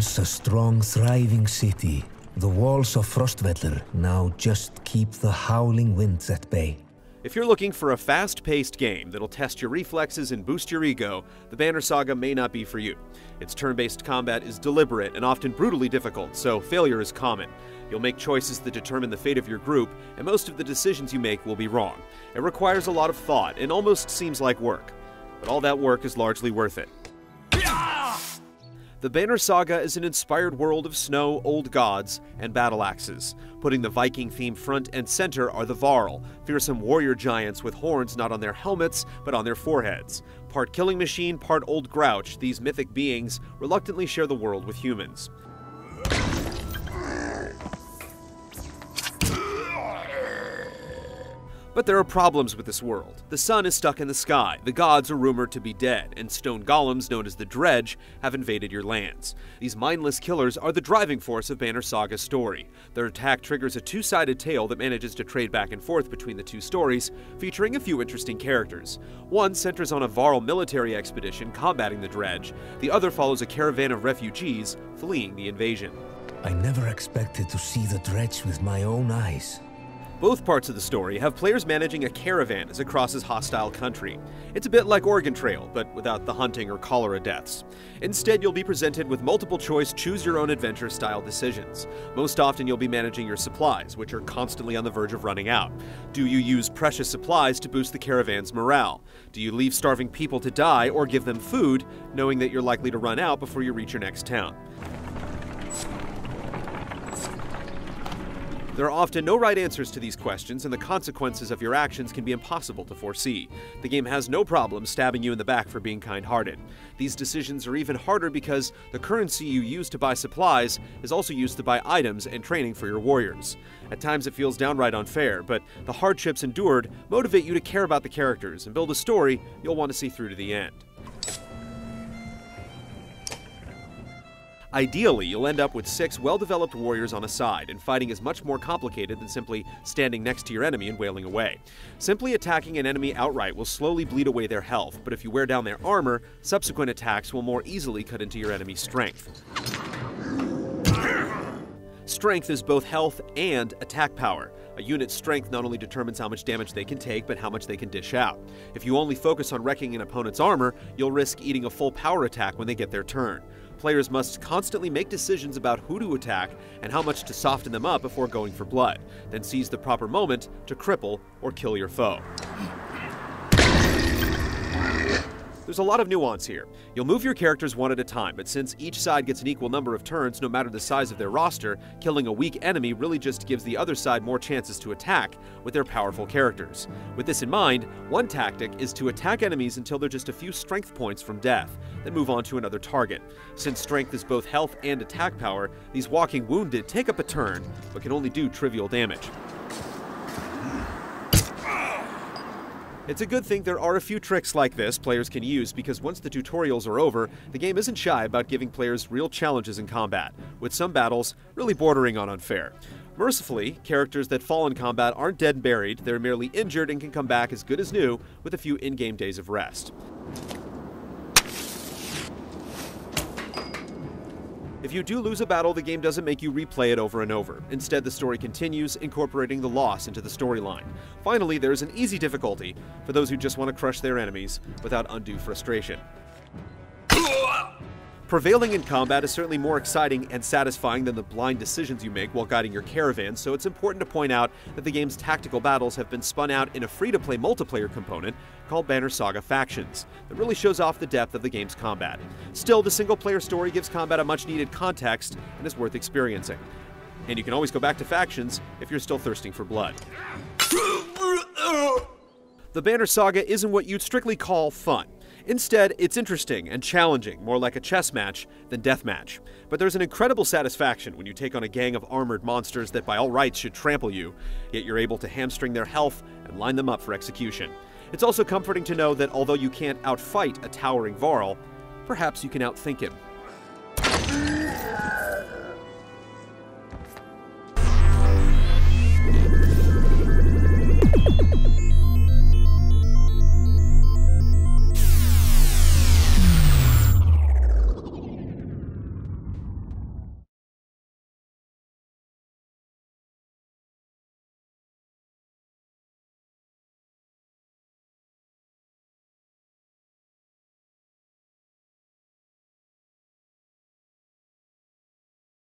Once a strong, thriving city, the walls of Frostvellir now just keep the howling winds at bay. If you're looking for a fast-paced game that'll test your reflexes and boost your ego, the Banner Saga may not be for you. Its turn-based combat is deliberate and often brutally difficult, so failure is common. You'll make choices that determine the fate of your group, and most of the decisions you make will be wrong. It requires a lot of thought and almost seems like work. But all that work is largely worth it. The Banner Saga is an inspired world of snow, old gods, and battle axes. Putting the Viking theme front and center are the Varl, fearsome warrior giants with horns not on their helmets, but on their foreheads. Part killing machine, part old grouch, these mythic beings reluctantly share the world with humans. But there are problems with this world. The sun is stuck in the sky, the gods are rumored to be dead, and stone golems known as the Dredge have invaded your lands. These mindless killers are the driving force of Banner Saga's story. Their attack triggers a two-sided tale that manages to trade back and forth between the two stories, featuring a few interesting characters. One centers on a Varl military expedition combating the Dredge, the other follows a caravan of refugees fleeing the invasion. I never expected to see the Dredge with my own eyes. Both parts of the story have players managing a caravan as it crosses hostile country. It's a bit like Oregon Trail, but without the hunting or cholera deaths. Instead, you'll be presented with multiple-choice, choose-your-own-adventure style decisions. Most often, you'll be managing your supplies, which are constantly on the verge of running out. Do you use precious supplies to boost the caravan's morale? Do you leave starving people to die or give them food, knowing that you're likely to run out before you reach your next town? There are often no right answers to these questions, and the consequences of your actions can be impossible to foresee. The game has no problem stabbing you in the back for being kind-hearted. These decisions are even harder because the currency you use to buy supplies is also used to buy items and training for your warriors. At times it feels downright unfair, but the hardships endured motivate you to care about the characters and build a story you'll want to see through to the end. Ideally, you'll end up with 6 well-developed warriors on a side, and fighting is much more complicated than simply standing next to your enemy and wailing away. Simply attacking an enemy outright will slowly bleed away their health, but if you wear down their armor, subsequent attacks will more easily cut into your enemy's strength. Strength is both health and attack power. A unit's strength not only determines how much damage they can take, but how much they can dish out. If you only focus on wrecking an opponent's armor, you'll risk eating a full power attack when they get their turn. Players must constantly make decisions about who to attack and how much to soften them up before going for blood, then seize the proper moment to cripple or kill your foe. There's a lot of nuance here. You'll move your characters one at a time, but since each side gets an equal number of turns no matter the size of their roster, killing a weak enemy really just gives the other side more chances to attack with their powerful characters. With this in mind, one tactic is to attack enemies until they're just a few strength points from death, then move on to another target. Since strength is both health and attack power, these walking wounded take up a turn, but can only do trivial damage. It's a good thing there are a few tricks like this players can use, because once the tutorials are over, the game isn't shy about giving players real challenges in combat, with some battles really bordering on unfair. Mercifully, characters that fall in combat aren't dead and buried, they're merely injured and can come back as good as new with a few in-game days of rest. If you do lose a battle, the game doesn't make you replay it over and over. Instead, the story continues, incorporating the loss into the storyline. Finally, there's an easy difficulty for those who just want to crush their enemies without undue frustration. Prevailing in combat is certainly more exciting and satisfying than the blind decisions you make while guiding your caravan, so it's important to point out that the game's tactical battles have been spun out in a free-to-play multiplayer component called Banner Saga Factions that really shows off the depth of the game's combat. Still, the single-player story gives combat a much-needed context and is worth experiencing. And you can always go back to Factions if you're still thirsting for blood. The Banner Saga isn't what you'd strictly call fun. Instead, it's interesting and challenging, more like a chess match than deathmatch. But there's an incredible satisfaction when you take on a gang of armored monsters that by all rights should trample you, yet you're able to hamstring their health and line them up for execution. It's also comforting to know that although you can't outfight a towering Varl, perhaps you can outthink him.